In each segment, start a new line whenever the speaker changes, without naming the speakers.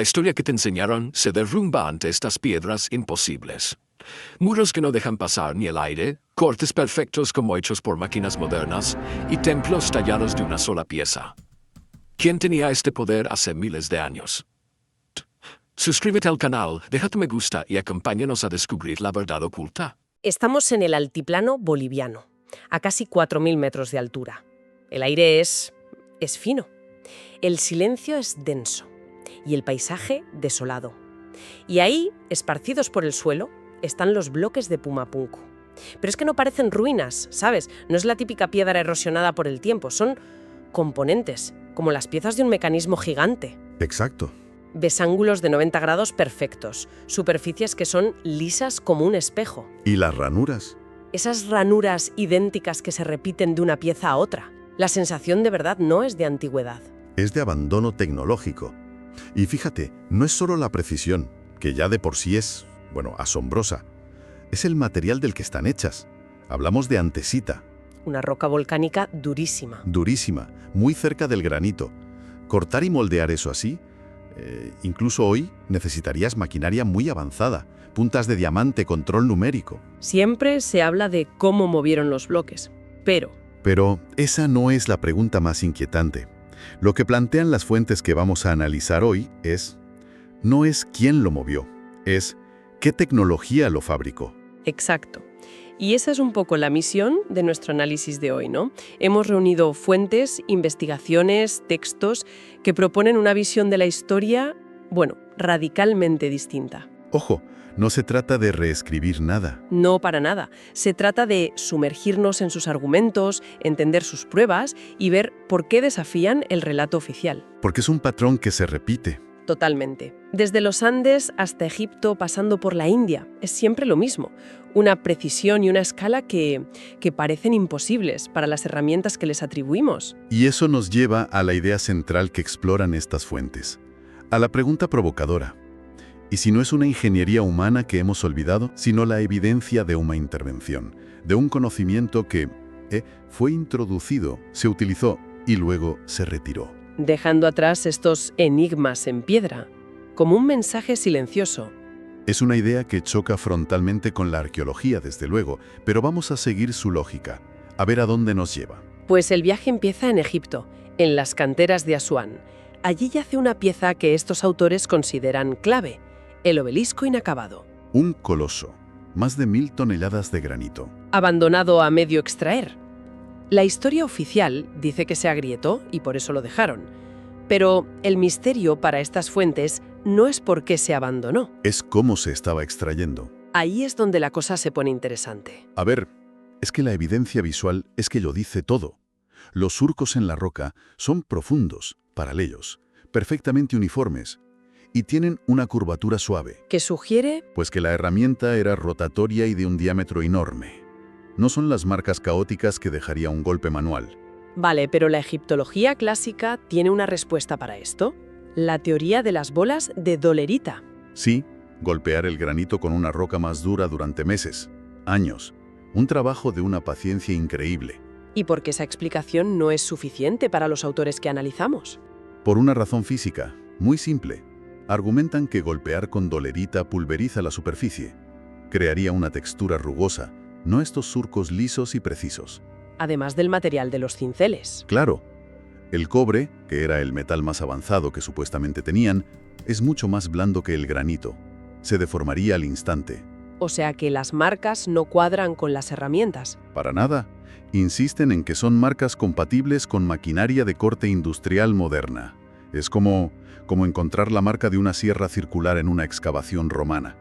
La historia que te enseñaron se derrumba ante estas piedras imposibles. Muros que no dejan pasar ni el aire, cortes perfectos como hechos por máquinas modernas y templos tallados de una sola pieza. ¿Quién tenía este poder hace miles de años? Suscríbete al canal, deja tu me gusta y acompáñanos a descubrir la verdad oculta.
Estamos en el altiplano boliviano, a casi 4.000 metros de altura. El aire es fino. El silencio es denso y el paisaje desolado. Y ahí, esparcidos por el suelo, están los bloques de Pumapunku. Pero es que no parecen ruinas, ¿sabes? No es la típica piedra erosionada por el tiempo, son componentes, como las piezas de un mecanismo gigante.
Exacto.
Ves ángulos de 90 grados perfectos, superficies que son lisas como un espejo.
¿Y las ranuras?
Esas ranuras idénticas que se repiten de una pieza a otra. La sensación de verdad no es de antigüedad.
Es de abandono tecnológico. Y fíjate, no es solo la precisión, que ya de por sí es, asombrosa. Es el material del que están hechas. Hablamos de antesita.
Una roca volcánica durísima.
Durísima, muy cerca del granito. Cortar y moldear eso así, incluso hoy necesitarías maquinaria muy avanzada, puntas de diamante, control numérico.
Siempre se habla de cómo movieron los bloques,
Pero esa no es la pregunta más inquietante. Lo que plantean las fuentes que vamos a analizar hoy no es quién lo movió, es qué tecnología lo fabricó.
Exacto. Y esa es un poco la misión de nuestro análisis de hoy, ¿no? Hemos reunido fuentes, investigaciones, textos que proponen una visión de la historia, radicalmente distinta.
Ojo, no se trata de reescribir nada.
No para nada. Se trata de sumergirnos en sus argumentos, entender sus pruebas y ver por qué desafían el relato oficial.
Porque es un patrón que se repite.
Totalmente. Desde los Andes hasta Egipto, pasando por la India, es siempre lo mismo. Una precisión y una escala que parecen imposibles para las herramientas que les atribuimos.
Y eso nos lleva a la idea central que exploran estas fuentes. A la pregunta provocadora. ¿Y si no es una ingeniería humana que hemos olvidado, sino la evidencia de una intervención, de un conocimiento que fue introducido, se utilizó y luego se retiró?
Dejando atrás estos enigmas en piedra, como un mensaje silencioso.
Es una idea que choca frontalmente con la arqueología, desde luego, pero vamos a seguir su lógica, a ver a dónde nos lleva.
Pues el viaje empieza en Egipto, en las canteras de Asuán. Allí yace una pieza que estos autores consideran clave, el obelisco inacabado.
Un coloso, más de 1000 toneladas de granito.
Abandonado a medio extraer. La historia oficial dice que se agrietó y por eso lo dejaron. Pero el misterio para estas fuentes no es por qué se abandonó.
Es cómo se estaba extrayendo.
Ahí es donde la cosa se pone interesante.
A ver, es que la evidencia visual es que lo dice todo. Los surcos en la roca son profundos, paralelos, perfectamente uniformes y tienen una curvatura suave.
¿Qué sugiere?
Pues que la herramienta era rotatoria y de un diámetro enorme. No son las marcas caóticas que dejaría un golpe manual.
Vale, pero la egiptología clásica tiene una respuesta para esto. La teoría de las bolas de dolerita.
Sí, golpear el granito con una roca más dura durante meses, años. Un trabajo de una paciencia increíble.
¿Y por qué esa explicación no es suficiente para los autores que analizamos?
Por una razón física, muy simple. Argumentan que golpear con dolerita pulveriza la superficie. Crearía una textura rugosa, no estos surcos lisos y precisos.
Además del material de los cinceles.
Claro, el cobre, que era el metal más avanzado que supuestamente tenían, es mucho más blando que el granito. Se deformaría al instante.
O sea que las marcas no cuadran con las herramientas.
Para nada. Insisten en que son marcas compatibles con maquinaria de corte industrial moderna. Es como encontrar la marca de una sierra circular en una excavación romana.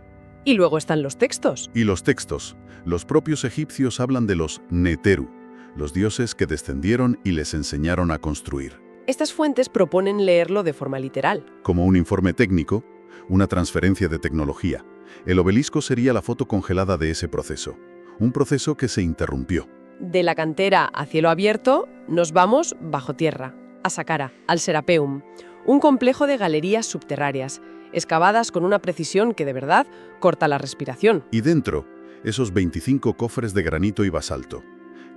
Y luego están los textos.
Y los textos. Los propios egipcios hablan de los Neteru, los dioses que descendieron y les enseñaron a construir.
Estas fuentes proponen leerlo de forma literal.
Como un informe técnico, una transferencia de tecnología. El obelisco sería la foto congelada de ese proceso. Un proceso que se interrumpió.
De la cantera a cielo abierto, nos vamos bajo tierra, a Saqqara, al Serapeum, un complejo de galerías subterráneas, excavadas con una precisión que de verdad corta la respiración.
Y dentro, esos 25 cofres de granito y basalto,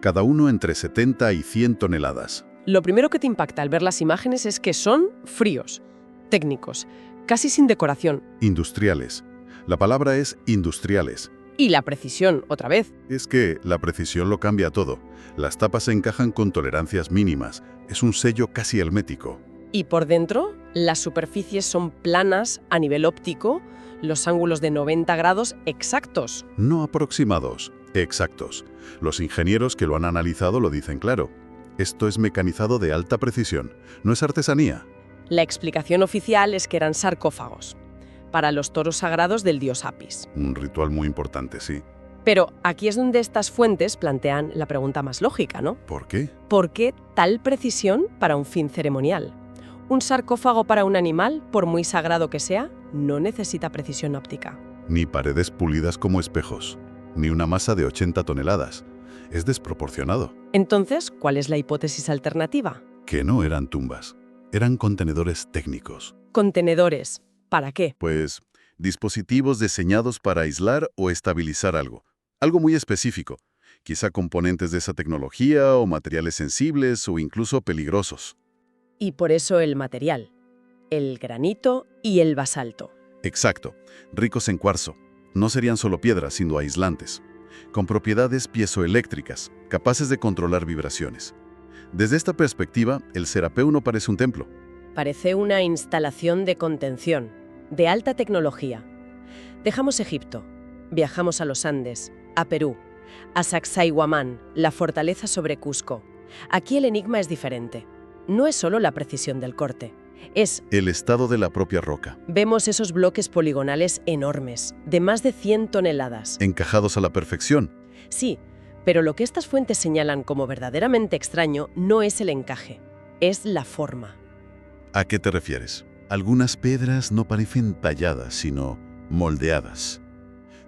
cada uno entre 70 y 100 toneladas.
Lo primero que te impacta al ver las imágenes es que son fríos, técnicos, casi sin decoración.
Industriales. La palabra es industriales.
Y la precisión, otra vez.
Es que la precisión lo cambia todo. Las tapas se encajan con tolerancias mínimas. Es un sello casi hermético.
Y por dentro, las superficies son planas a nivel óptico, los ángulos de 90 grados exactos.
No aproximados, exactos. Los ingenieros que lo han analizado lo dicen claro. Esto es mecanizado de alta precisión, no es artesanía.
La explicación oficial es que eran sarcófagos, para los toros sagrados del dios Apis.
Un ritual muy importante, sí.
Pero aquí es donde estas fuentes plantean la pregunta más lógica, ¿no?
¿Por qué?
¿Por qué tal precisión para un fin ceremonial? Un sarcófago para un animal, por muy sagrado que sea, no necesita precisión óptica.
Ni paredes pulidas como espejos, ni una masa de 80 toneladas. Es desproporcionado.
Entonces, ¿cuál es la hipótesis alternativa?
Que no eran tumbas, eran contenedores técnicos.
Contenedores. ¿Para qué?
Pues, dispositivos diseñados para aislar o estabilizar algo. Algo muy específico. Quizá componentes de esa tecnología o materiales sensibles o incluso peligrosos.
Y por eso el material, el granito y el basalto.
Exacto. Ricos en cuarzo. No serían solo piedras, sino aislantes. Con propiedades piezoeléctricas, capaces de controlar vibraciones. Desde esta perspectiva, el Serapeu no parece un templo.
Parece una instalación de contención, de alta tecnología. Dejamos Egipto, viajamos a los Andes, a Perú, a Sacsayhuamán, la fortaleza sobre Cusco. Aquí el enigma es diferente. No es solo la precisión del corte, es...
El estado de la propia roca.
Vemos esos bloques poligonales enormes, de más de 100 toneladas.
Encajados a la perfección.
Sí, pero lo que estas fuentes señalan como verdaderamente extraño no es el encaje, es la forma.
¿A qué te refieres? Algunas piedras no parecen talladas, sino moldeadas.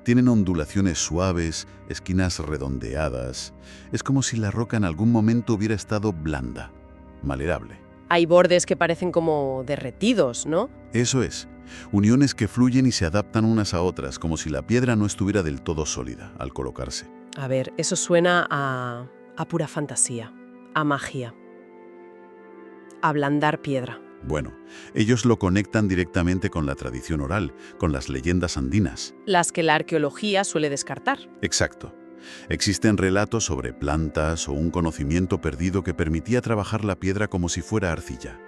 Tienen ondulaciones suaves, esquinas redondeadas. Es como si la roca en algún momento hubiera estado blanda, maleable.
Hay bordes que parecen como derretidos, ¿no?
Eso es. Uniones que fluyen y se adaptan unas a otras, como si la piedra no estuviera del todo sólida al colocarse.
A ver, eso suena a pura fantasía, a magia. Ablandar piedra.
Bueno, ellos lo conectan directamente con la tradición oral, con las leyendas andinas.
Las que la arqueología suele descartar.
Exacto. Existen relatos sobre plantas o un conocimiento perdido que permitía trabajar la piedra como si fuera arcilla.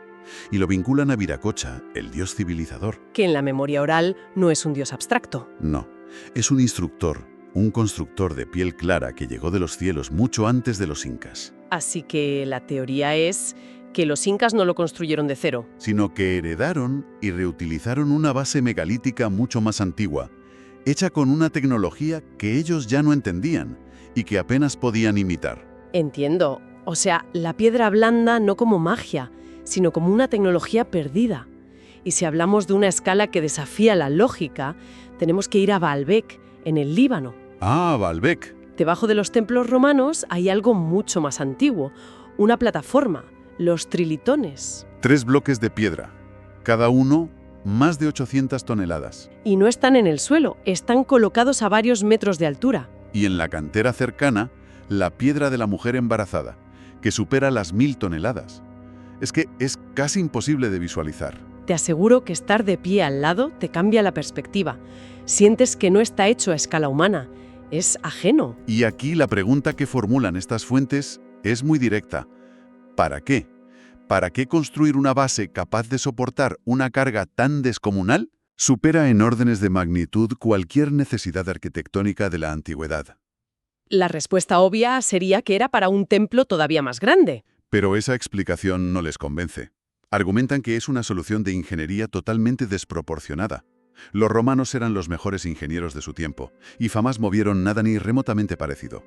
Y lo vinculan a Viracocha, el dios civilizador.
Que en la memoria oral no es un dios abstracto.
No, es un instructor, un constructor de piel clara que llegó de los cielos mucho antes de los incas.
Así que la teoría es que los incas no lo construyeron de cero.
Sino que heredaron y reutilizaron una base megalítica mucho más antigua, hecha con una tecnología que ellos ya no entendían y que apenas podían imitar.
Entiendo. O sea, la piedra blanda no como magia, sino como una tecnología perdida. Y si hablamos de una escala que desafía la lógica, tenemos que ir a Baalbek, en el Líbano.
Ah, Baalbek.
Debajo de los templos romanos hay algo mucho más antiguo, una plataforma, los trilitones.
3 bloques de piedra, cada uno más de 800 toneladas.
Y no están en el suelo, están colocados a varios metros de altura.
Y en la cantera cercana, la piedra de la mujer embarazada, que supera las 1000 toneladas. Es que es casi imposible de visualizar.
Te aseguro que estar de pie al lado te cambia la perspectiva. Sientes que no está hecho a escala humana, es ajeno.
Y aquí la pregunta que formulan estas fuentes es muy directa. ¿Para qué? ¿Para qué construir una base capaz de soportar una carga tan descomunal? Supera en órdenes de magnitud cualquier necesidad arquitectónica de la antigüedad.
La respuesta obvia sería que era para un templo todavía más grande.
Pero esa explicación no les convence. Argumentan que es una solución de ingeniería totalmente desproporcionada. Los romanos eran los mejores ingenieros de su tiempo, y jamás movieron nada ni remotamente parecido.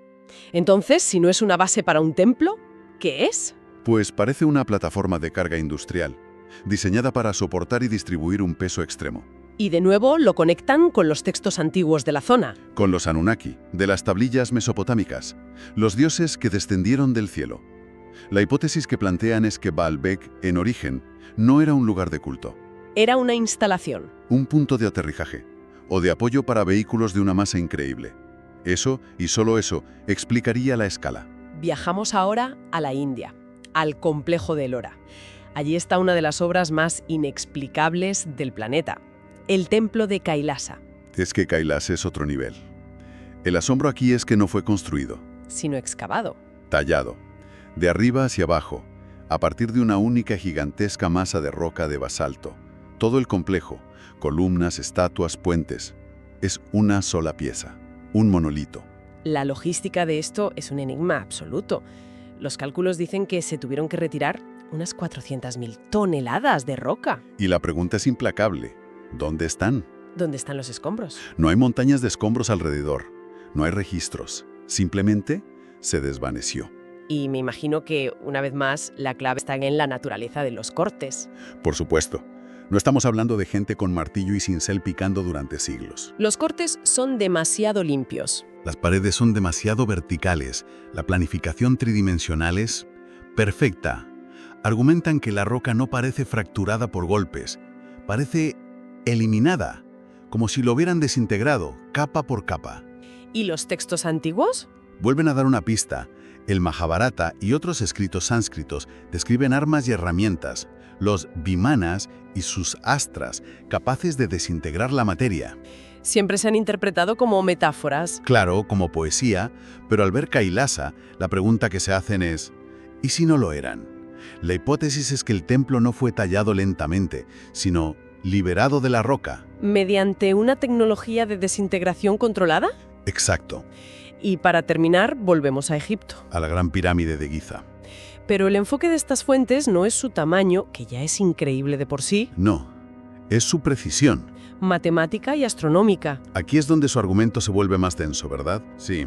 Entonces, si no es una base para un templo, ¿qué es?
Pues parece una plataforma de carga industrial, diseñada para soportar y distribuir un peso extremo.
Y de nuevo lo conectan con los textos antiguos de la zona.
Con los Anunnaki, de las tablillas mesopotámicas, los dioses que descendieron del cielo. La hipótesis que plantean es que Baalbek, en origen, no era un lugar de culto.
Era una instalación.
Un punto de aterrizaje, o de apoyo para vehículos de una masa increíble. Eso, y solo eso, explicaría la escala.
Viajamos ahora a la India, al complejo de Ellora. Allí está una de las obras más inexplicables del planeta, el Templo de Kailasa,
Es que Kailas es otro nivel. El asombro aquí es que no fue construido,
sino excavado.
tallado, de arriba hacia abajo, a partir de una única gigantesca masa de roca de basalto. Todo el complejo, columnas, estatuas, puentes, es una sola pieza, un monolito.
La logística de esto es un enigma absoluto. Los cálculos dicen que se tuvieron que retirar unas 400.000 toneladas de roca.
Y la pregunta es implacable. ¿Dónde están?
¿Dónde están los escombros?
No hay montañas de escombros alrededor, no hay registros. Simplemente se desvaneció.
Y me imagino que, una vez más, la clave está en la naturaleza de los cortes.
Por supuesto, no estamos hablando de gente con martillo y cincel picando durante siglos.
Los cortes son demasiado limpios.
Las paredes son demasiado verticales, la planificación tridimensional es perfecta. Argumentan que la roca no parece fracturada por golpes, parece eliminada, como si lo hubieran desintegrado, capa por capa.
¿Y los textos antiguos?
Vuelven a dar una pista. El Mahabharata y otros escritos sánscritos describen armas y herramientas, los vimanas y sus astras, capaces de desintegrar la materia.
Siempre se han interpretado como metáforas.
Claro, como poesía, pero al ver Kailasa, la pregunta que se hacen es, ¿y si no lo eran? La hipótesis es que el templo no fue tallado lentamente, sino liberado de la roca.
¿Mediante una tecnología de desintegración controlada?
Exacto,
Y para terminar, volvemos a Egipto.
a la gran pirámide de Giza.
Pero el enfoque de estas fuentes no es su tamaño, que ya es increíble de por sí,
No, es su precisión.
matemática y astronómica.
Aquí es donde su argumento se vuelve más denso, ¿verdad? Sí.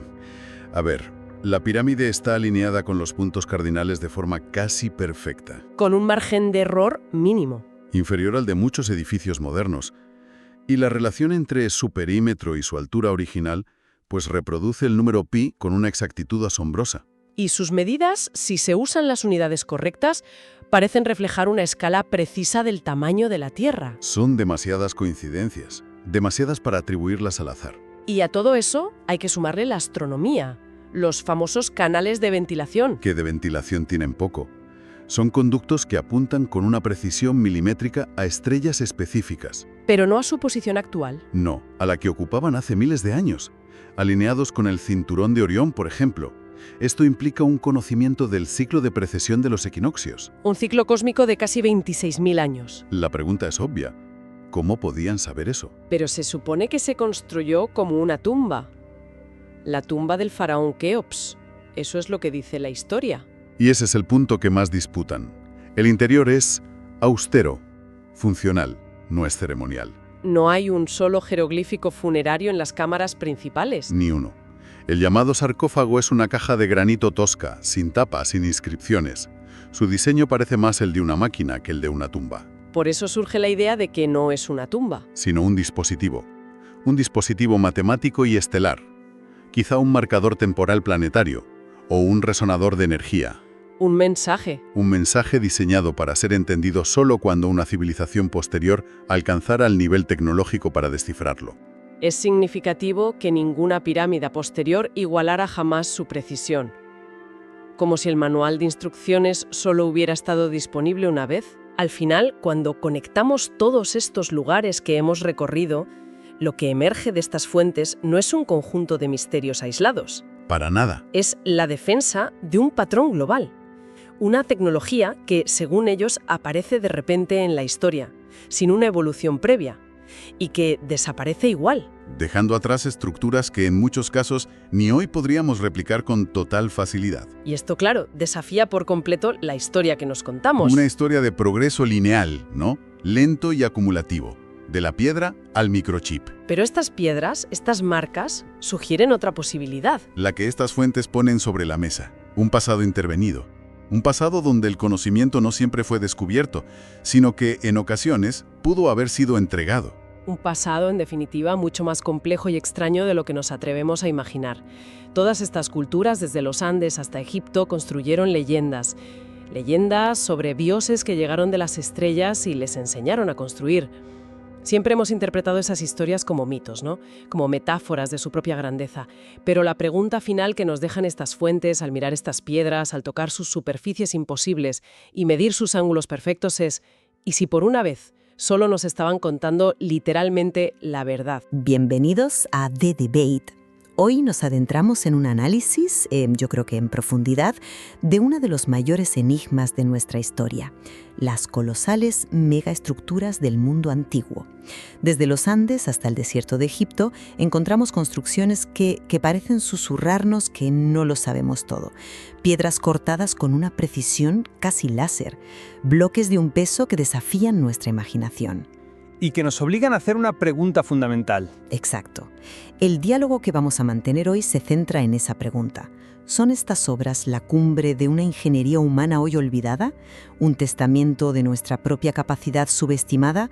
A ver, la pirámide está alineada con los puntos cardinales de forma casi perfecta,
Con un margen de error mínimo.
inferior al de muchos edificios modernos. Y la relación entre su perímetro y su altura original, pues reproduce el número pi con una exactitud asombrosa.
Y sus medidas, si se usan las unidades correctas, parecen reflejar una escala precisa del tamaño de la Tierra.
Son demasiadas coincidencias, demasiadas para atribuirlas al azar.
Y a todo eso hay que sumarle la astronomía, los famosos canales de ventilación.
Que de ventilación tienen poco. Son conductos que apuntan con una precisión milimétrica a estrellas específicas.
Pero no a su posición actual.
No, a la que ocupaban hace miles de años, alineados con el cinturón de Orión, por ejemplo. Esto implica un conocimiento del ciclo de precesión de los equinoccios.
Un ciclo cósmico de casi 26.000 años.
La pregunta es obvia. ¿Cómo podían saber eso?
Pero se supone que se construyó como una tumba. La tumba del faraón Keops. Eso es lo que dice la historia.
Y ese es el punto que más disputan. El interior es austero, funcional, no es ceremonial.
No hay un solo jeroglífico funerario en las cámaras principales.
Ni uno. El llamado sarcófago es una caja de granito tosca, sin tapa, sin inscripciones. Su diseño parece más el de una máquina que el de una tumba,
Por eso surge la idea de que no es una tumba.
sino un dispositivo matemático y estelar, quizá un marcador temporal planetario o un resonador de energía.
Un mensaje.
Un mensaje diseñado para ser entendido solo cuando una civilización posterior alcanzara el nivel tecnológico para descifrarlo.
Es significativo que ninguna pirámide posterior igualara jamás su precisión. Como si el manual de instrucciones solo hubiera estado disponible una vez. Al final, cuando conectamos todos estos lugares que hemos recorrido, lo que emerge de estas fuentes no es un conjunto de misterios aislados.
Para nada.
Es la defensa de un patrón global. Una tecnología que, según ellos, aparece de repente en la historia, sin una evolución previa, y que desaparece igual.
Dejando atrás estructuras que en muchos casos ni hoy podríamos replicar con total facilidad.
Y esto, claro, desafía por completo la historia que nos contamos.
Una historia de progreso lineal, ¿no? Lento y acumulativo. De la piedra al microchip.
Pero estas piedras, estas marcas, sugieren otra posibilidad.
La que estas fuentes ponen sobre la mesa. Un pasado intervenido. Un pasado donde el conocimiento no siempre fue descubierto, sino que, en ocasiones, pudo haber sido entregado.
Un pasado, en definitiva, mucho más complejo y extraño de lo que nos atrevemos a imaginar. Todas estas culturas, desde los Andes hasta Egipto, construyeron leyendas. Leyendas sobre dioses que llegaron de las estrellas y les enseñaron a construir. Siempre hemos interpretado esas historias como mitos, ¿no? Como metáforas de su propia grandeza. Pero la pregunta final que nos dejan estas fuentes al mirar estas piedras, al tocar sus superficies imposibles y medir sus ángulos perfectos es, ¿y si por una vez solo nos estaban contando literalmente la verdad?
Bienvenidos a The Debate. Hoy nos adentramos en un análisis, yo creo que en profundidad, de uno de los mayores enigmas de nuestra historia, las colosales megaestructuras del mundo antiguo. Desde los Andes hasta el desierto de Egipto encontramos construcciones que parecen susurrarnos que no lo sabemos todo. Piedras cortadas con una precisión casi láser, bloques de un peso que desafían nuestra imaginación.
Y que nos obligan a hacer una pregunta fundamental.
Exacto. El diálogo que vamos a mantener hoy se centra en esa pregunta. ¿Son estas obras la cumbre de una ingeniería humana hoy olvidada? ¿Un testamento de nuestra propia capacidad subestimada?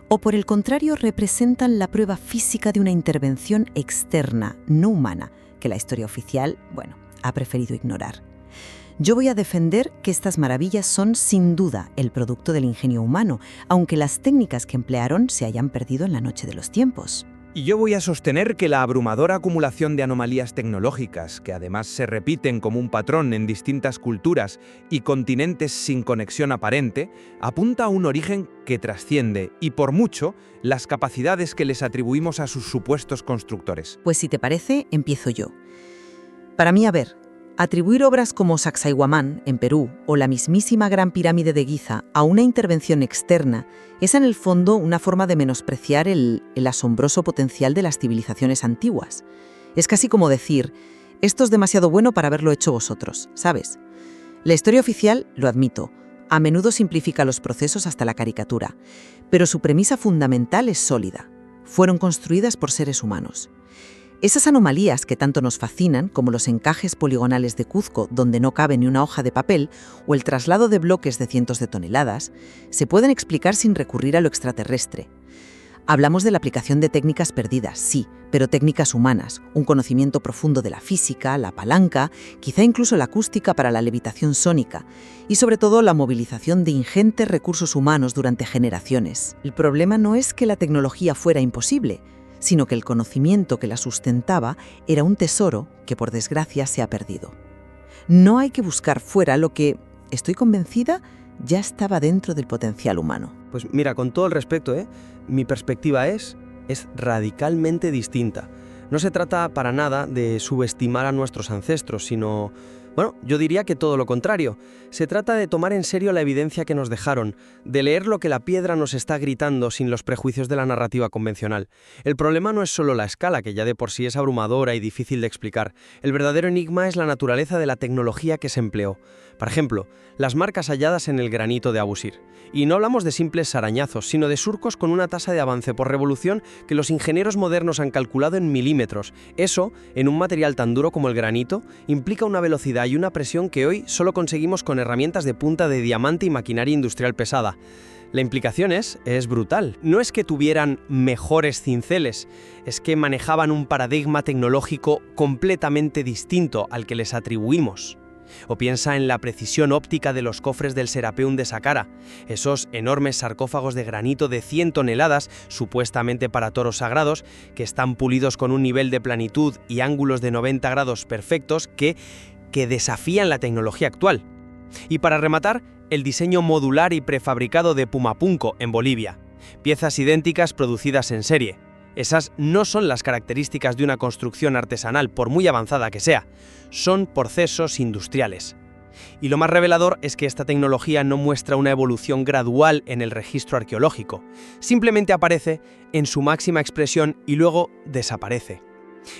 ¿O por el contrario representan la prueba física de una intervención externa, no humana, que la historia oficial, ha preferido ignorar? Yo voy a defender que estas maravillas son sin duda el producto del ingenio humano, aunque las técnicas que emplearon se hayan perdido en la noche de los tiempos.
Y yo voy a sostener que la abrumadora acumulación de anomalías tecnológicas, que además se repiten como un patrón en distintas culturas y continentes sin conexión aparente, apunta a un origen que trasciende, y por mucho, las capacidades que les atribuimos a sus supuestos constructores.
Pues si te parece, empiezo yo. Para mí, atribuir obras como Sacsayhuamán, en Perú, o la mismísima Gran Pirámide de Giza a una intervención externa es en el fondo una forma de menospreciar el asombroso potencial de las civilizaciones antiguas. Es casi como decir, esto es demasiado bueno para haberlo hecho vosotros, ¿sabes? La historia oficial, lo admito, a menudo simplifica los procesos hasta la caricatura, pero su premisa fundamental es sólida. Fueron construidas por seres humanos. Esas anomalías que tanto nos fascinan, como los encajes poligonales de Cuzco donde no cabe ni una hoja de papel, o el traslado de bloques de cientos de toneladas, se pueden explicar sin recurrir a lo extraterrestre. Hablamos de la aplicación de técnicas perdidas, sí, pero técnicas humanas, un conocimiento profundo de la física, la palanca, quizá incluso la acústica para la levitación sónica, y sobre todo la movilización de ingentes recursos humanos durante generaciones. El problema no es que la tecnología fuera imposible, sino que el conocimiento que la sustentaba era un tesoro que, por desgracia, se ha perdido. No hay que buscar fuera lo que, estoy convencida, ya estaba dentro del potencial humano.
Pues mira, con todo el respeto, mi perspectiva es radicalmente distinta. No se trata para nada de subestimar a nuestros ancestros, sino... yo diría que todo lo contrario. Se trata de tomar en serio la evidencia que nos dejaron, de leer lo que la piedra nos está gritando sin los prejuicios de la narrativa convencional. El problema no es solo la escala, que ya de por sí es abrumadora y difícil de explicar. El verdadero enigma es la naturaleza de la tecnología que se empleó. Por ejemplo, las marcas halladas en el granito de Abusir. Y no hablamos de simples arañazos, sino de surcos con una tasa de avance por revolución que los ingenieros modernos han calculado en milímetros. Eso, en un material tan duro como el granito, implica una velocidad y una presión que hoy solo conseguimos con herramientas de punta de diamante y maquinaria industrial pesada. La implicación es brutal. No es que tuvieran mejores cinceles, es que manejaban un paradigma tecnológico completamente distinto al que les atribuimos. O piensa en la precisión óptica de los cofres del Serapeum de Saqqara, esos enormes sarcófagos de granito de 100 toneladas, supuestamente para toros sagrados, que están pulidos con un nivel de planitud y ángulos de 90 grados perfectos que desafían la tecnología actual. Y para rematar, el diseño modular y prefabricado de Pumapunco, en Bolivia. Piezas idénticas producidas en serie. Esas no son las características de una construcción artesanal, por muy avanzada que sea. Son procesos industriales. Y lo más revelador es que esta tecnología no muestra una evolución gradual en el registro arqueológico. Simplemente aparece en su máxima expresión y luego desaparece.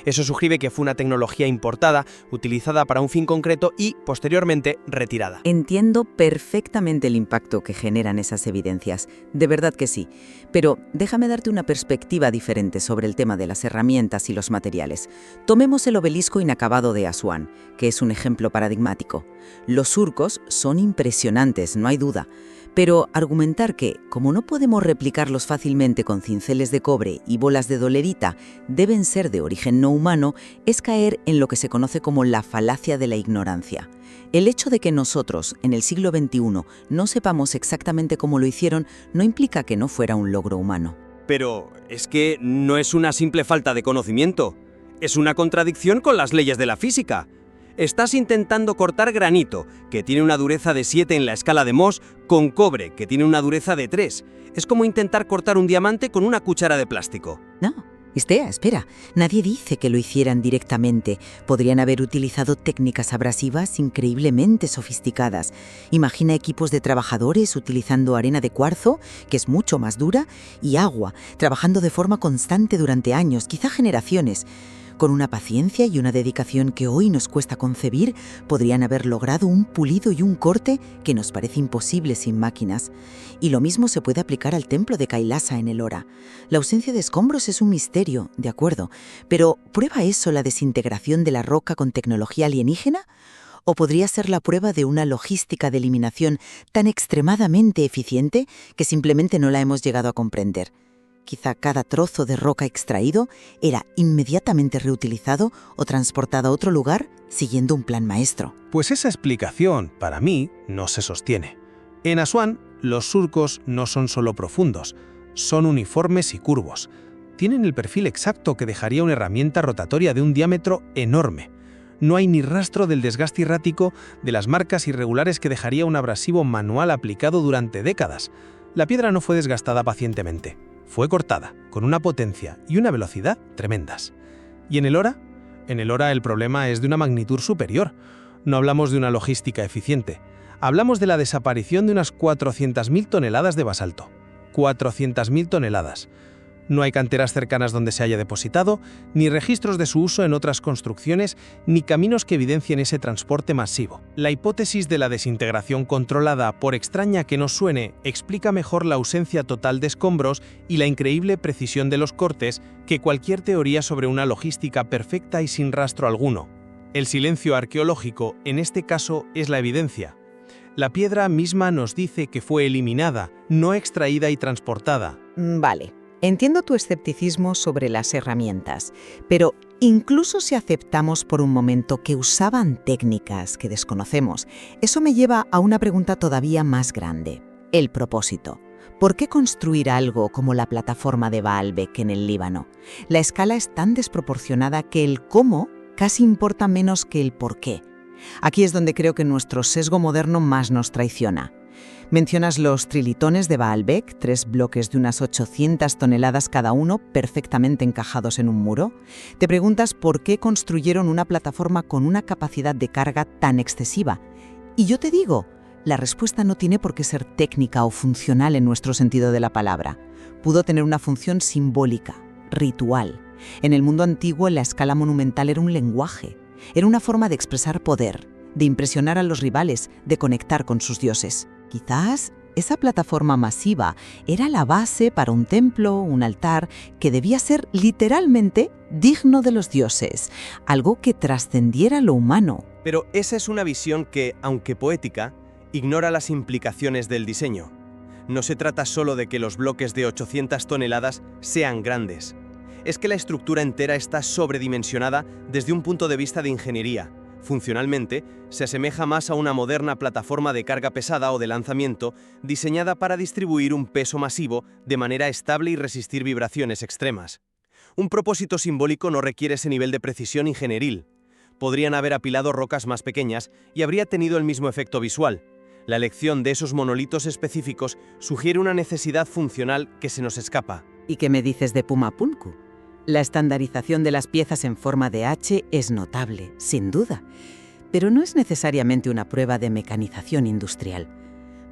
Eso sugiere que fue una tecnología importada, utilizada para un fin concreto y, posteriormente, retirada.
Entiendo perfectamente el impacto que generan esas evidencias, de verdad que sí. Pero déjame darte una perspectiva diferente sobre el tema de las herramientas y los materiales. Tomemos el obelisco inacabado de Asuán, que es un ejemplo paradigmático. Los surcos son impresionantes, no hay duda. Pero argumentar que, como no podemos replicarlos fácilmente con cinceles de cobre y bolas de dolerita, deben ser de origen no humano, es caer en lo que se conoce como la falacia de la ignorancia. El hecho de que nosotros, en el siglo XXI, no sepamos exactamente cómo lo hicieron, no implica que no fuera un logro humano.
Pero es que no es una simple falta de conocimiento. Es una contradicción con las leyes de la física. Estás intentando cortar granito, que tiene una dureza de 7 en la escala de Mohs, con cobre, que tiene una dureza de 3. Es como intentar cortar un diamante con una cuchara de plástico.
No, espera. Nadie dice que lo hicieran directamente. Podrían haber utilizado técnicas abrasivas increíblemente sofisticadas. Imagina equipos de trabajadores utilizando arena de cuarzo, que es mucho más dura, y agua, trabajando de forma constante durante años, quizá generaciones. Con una paciencia y una dedicación que hoy nos cuesta concebir, podrían haber logrado un pulido y un corte que nos parece imposible sin máquinas. Y lo mismo se puede aplicar al templo de Kailasa en Ellora. La ausencia de escombros es un misterio, de acuerdo, pero ¿prueba eso la desintegración de la roca con tecnología alienígena? ¿O podría ser la prueba de una logística de eliminación tan extremadamente eficiente que simplemente no la hemos llegado a comprender? Quizá cada trozo de roca extraído era inmediatamente reutilizado o transportado a otro lugar siguiendo un plan maestro.
Pues esa explicación, para mí, no se sostiene. En Asuán, los surcos no son solo profundos, son uniformes y curvos. Tienen el perfil exacto que dejaría una herramienta rotatoria de un diámetro enorme. No hay ni rastro del desgaste errático de las marcas irregulares que dejaría un abrasivo manual aplicado durante décadas. La piedra no fue desgastada pacientemente. Fue cortada, con una potencia y una velocidad tremendas. ¿Y en Ellora? En Ellora el problema es de una magnitud superior. No hablamos de una logística eficiente. Hablamos de la desaparición de unas 400.000 toneladas de basalto. 400.000 toneladas. No hay canteras cercanas donde se haya depositado, ni registros de su uso en otras construcciones, ni caminos que evidencien ese transporte masivo. La hipótesis de la desintegración controlada, por extraña que nos suene, explica mejor la ausencia total de escombros y la increíble precisión de los cortes que cualquier teoría sobre una logística perfecta y sin rastro alguno. El silencio arqueológico, en este caso, es la evidencia. La piedra misma nos dice que fue eliminada, no extraída y transportada.
Vale. Entiendo tu escepticismo sobre las herramientas, pero incluso si aceptamos por un momento que usaban técnicas que desconocemos, eso me lleva a una pregunta todavía más grande: el propósito. ¿Por qué construir algo como la plataforma de Baalbek en el Líbano? La escala es tan desproporcionada que el cómo casi importa menos que el por qué. Aquí es donde creo que nuestro sesgo moderno más nos traiciona. Mencionas los trilitones de Baalbek, 3 bloques de unas 800 toneladas cada uno, perfectamente encajados en un muro. Te preguntas por qué construyeron una plataforma con una capacidad de carga tan excesiva. Y yo te digo, la respuesta no tiene por qué ser técnica o funcional en nuestro sentido de la palabra. Pudo tener una función simbólica, ritual. En el mundo antiguo, la escala monumental era un lenguaje. Era una forma de expresar poder, de impresionar a los rivales, de conectar con sus dioses. Quizás esa plataforma masiva era la base para un templo, un altar, que debía ser literalmente digno de los dioses, algo que trascendiera lo humano.
Pero esa es una visión que, aunque poética, ignora las implicaciones del diseño. No se trata solo de que los bloques de 800 toneladas sean grandes. Es que la estructura entera está sobredimensionada desde un punto de vista de ingeniería. Funcionalmente, se asemeja más a una moderna plataforma de carga pesada o de lanzamiento diseñada para distribuir un peso masivo de manera estable y resistir vibraciones extremas. Un propósito simbólico no requiere ese nivel de precisión ingenieril. Podrían haber apilado rocas más pequeñas y habría tenido el mismo efecto visual. La elección de esos monolitos específicos sugiere una necesidad funcional que se nos escapa.
¿Y qué me dices de Puma Punku? La estandarización de las piezas en forma de H es notable, sin duda, pero no es necesariamente una prueba de mecanización industrial.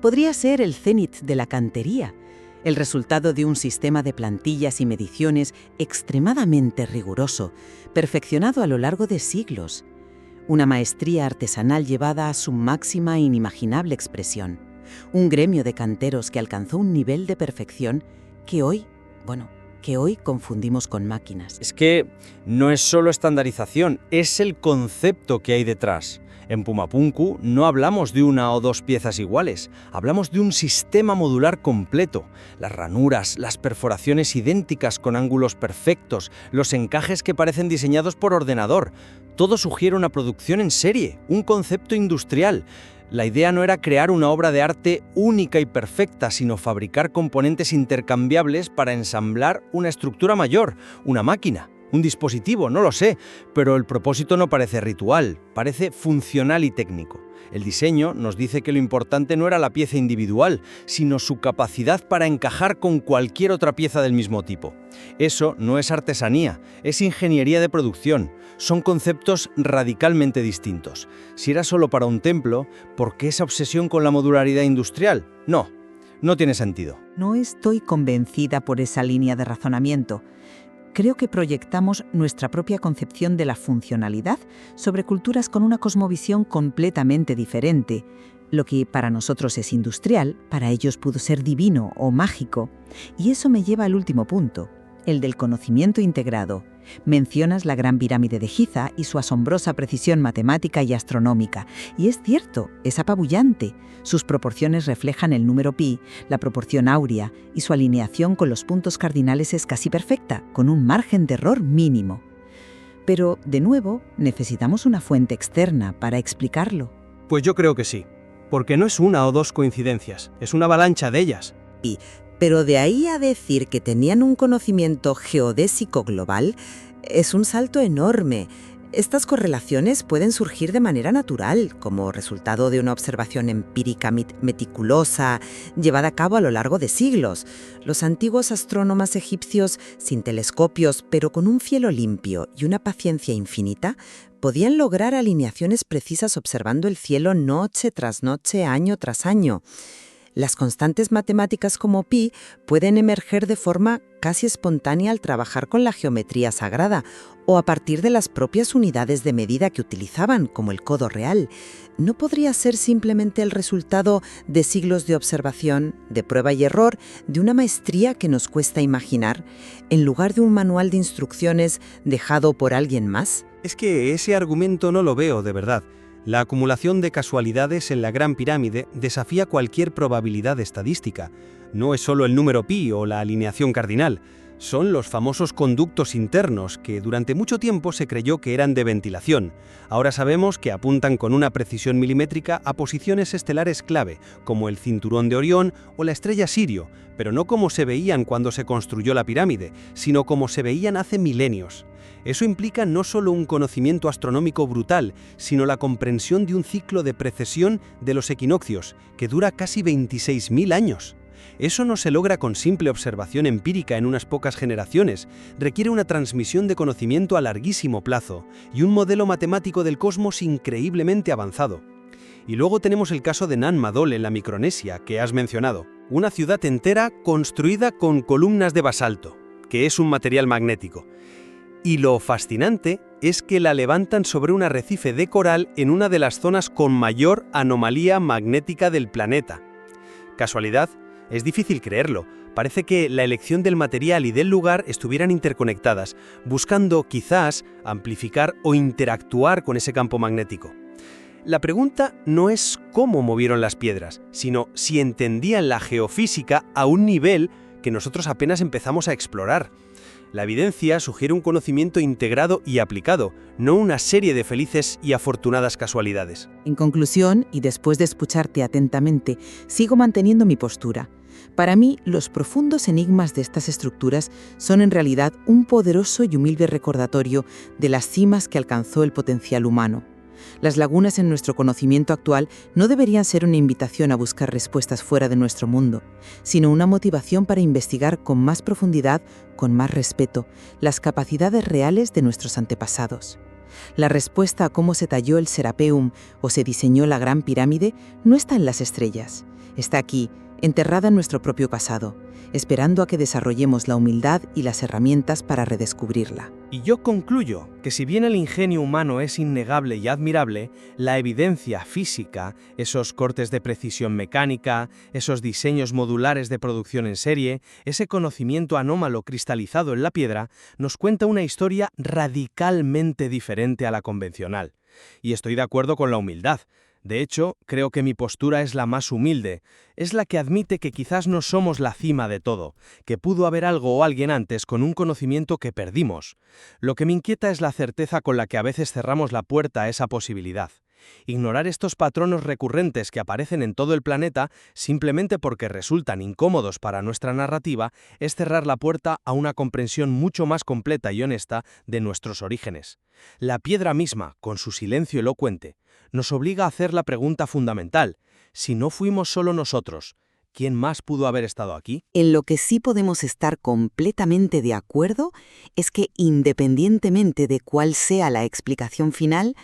Podría ser el cénit de la cantería, el resultado de un sistema de plantillas y mediciones extremadamente riguroso, perfeccionado a lo largo de siglos. Una maestría artesanal llevada a su máxima e inimaginable expresión. Un gremio de canteros que alcanzó un nivel de perfección que hoy confundimos con máquinas.
Es que no es solo estandarización, es el concepto que hay detrás. En Puma Punku no hablamos de una o dos piezas iguales, hablamos de un sistema modular completo. Las ranuras, las perforaciones idénticas con ángulos perfectos, los encajes que parecen diseñados por ordenador. Todo sugiere una producción en serie, un concepto industrial. La idea no era crear una obra de arte única y perfecta, sino fabricar componentes intercambiables para ensamblar una estructura mayor, una máquina, un dispositivo, no lo sé, pero el propósito no parece ritual, parece funcional y técnico. El diseño nos dice que lo importante no era la pieza individual, sino su capacidad para encajar con cualquier otra pieza del mismo tipo. Eso no es artesanía, es ingeniería de producción. Son conceptos radicalmente distintos. Si era solo para un templo, ¿por qué esa obsesión con la modularidad industrial? No tiene sentido.
No estoy convencida por esa línea de razonamiento. Creo que proyectamos nuestra propia concepción de la funcionalidad sobre culturas con una cosmovisión completamente diferente. Lo que para nosotros es industrial, para ellos pudo ser divino o mágico. Y eso me lleva al último punto, el del conocimiento integrado. Mencionas la Gran Pirámide de Giza y su asombrosa precisión matemática y astronómica. Y es cierto, es apabullante. Sus proporciones reflejan el número pi, la proporción áurea, y su alineación con los puntos cardinales es casi perfecta, con un margen de error mínimo. Pero, de nuevo, necesitamos una fuente externa para explicarlo.
Pues yo creo que sí, porque no es una o dos coincidencias, es una avalancha de ellas.
Pero de ahí a decir que tenían un conocimiento geodésico global, es un salto enorme. Estas correlaciones pueden surgir de manera natural, como resultado de una observación empírica meticulosa, llevada a cabo a lo largo de siglos. Los antiguos astrónomos egipcios, sin telescopios, pero con un cielo limpio y una paciencia infinita, podían lograr alineaciones precisas observando el cielo noche tras noche, año tras año. Las constantes matemáticas como pi pueden emerger de forma casi espontánea al trabajar con la geometría sagrada o a partir de las propias unidades de medida que utilizaban, como el codo real. ¿No podría ser simplemente el resultado de siglos de observación, de prueba y error, de una maestría que nos cuesta imaginar, en lugar de un manual de instrucciones dejado por alguien más?
Es que ese argumento no lo veo de verdad. La acumulación de casualidades en la Gran Pirámide desafía cualquier probabilidad estadística. No es solo el número pi o la alineación cardinal, son los famosos conductos internos que durante mucho tiempo se creyó que eran de ventilación. Ahora sabemos que apuntan con una precisión milimétrica a posiciones estelares clave, como el cinturón de Orión o la estrella Sirio, pero no como se veían cuando se construyó la pirámide, sino como se veían hace milenios. Eso implica no solo un conocimiento astronómico brutal, sino la comprensión de un ciclo de precesión de los equinoccios, que dura casi 26.000 años. Eso no se logra con simple observación empírica en unas pocas generaciones, requiere una transmisión de conocimiento a larguísimo plazo y un modelo matemático del cosmos increíblemente avanzado. Y luego tenemos el caso de Nan Madol en la Micronesia, que has mencionado, una ciudad entera construida con columnas de basalto, que es un material magnético. Y lo fascinante es que la levantan sobre un arrecife de coral en una de las zonas con mayor anomalía magnética del planeta. ¿Casualidad? Es difícil creerlo. Parece que la elección del material y del lugar estuvieran interconectadas, buscando quizás amplificar o interactuar con ese campo magnético. La pregunta no es cómo movieron las piedras, sino si entendían la geofísica a un nivel que nosotros apenas empezamos a explorar. La evidencia sugiere un conocimiento integrado y aplicado, no una serie de felices y afortunadas casualidades.
En conclusión, y después de escucharte atentamente, sigo manteniendo mi postura. Para mí, los profundos enigmas de estas estructuras son en realidad un poderoso y humilde recordatorio de las cimas que alcanzó el potencial humano. Las lagunas en nuestro conocimiento actual no deberían ser una invitación a buscar respuestas fuera de nuestro mundo, sino una motivación para investigar con más profundidad, con más respeto, las capacidades reales de nuestros antepasados. La respuesta a cómo se talló el Serapeum o se diseñó la Gran Pirámide no está en las estrellas, está aquí, enterrada en nuestro propio pasado, esperando a que desarrollemos la humildad y las herramientas para redescubrirla.
Y yo concluyo que si bien el ingenio humano es innegable y admirable, la evidencia física, esos cortes de precisión mecánica, esos diseños modulares de producción en serie, ese conocimiento anómalo cristalizado en la piedra, nos cuenta una historia radicalmente diferente a la convencional. Y estoy de acuerdo con la humildad. De hecho, creo que mi postura es la más humilde, es la que admite que quizás no somos la cima de todo, que pudo haber algo o alguien antes con un conocimiento que perdimos. Lo que me inquieta es la certeza con la que a veces cerramos la puerta a esa posibilidad. Ignorar estos patrones recurrentes que aparecen en todo el planeta simplemente porque resultan incómodos para nuestra narrativa es cerrar la puerta a una comprensión mucho más completa y honesta de nuestros orígenes. La piedra misma, con su silencio elocuente, nos obliga a hacer la pregunta fundamental: si no fuimos solo nosotros, ¿quién más pudo haber estado aquí?
En lo que sí podemos estar completamente de acuerdo es que, independientemente de cuál sea la explicación final,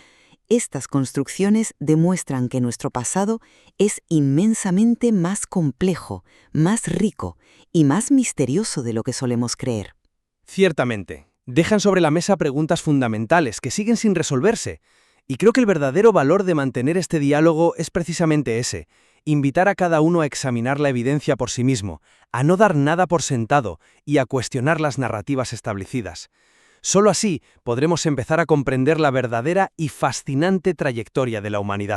estas construcciones demuestran que nuestro pasado es inmensamente más complejo, más rico y más misterioso de lo que solemos creer.
Ciertamente, dejan sobre la mesa preguntas fundamentales que siguen sin resolverse. Y creo que el verdadero valor de mantener este diálogo es precisamente ese: invitar a cada uno a examinar la evidencia por sí mismo, a no dar nada por sentado y a cuestionar las narrativas establecidas. Solo así podremos empezar a comprender la verdadera y fascinante trayectoria de la humanidad.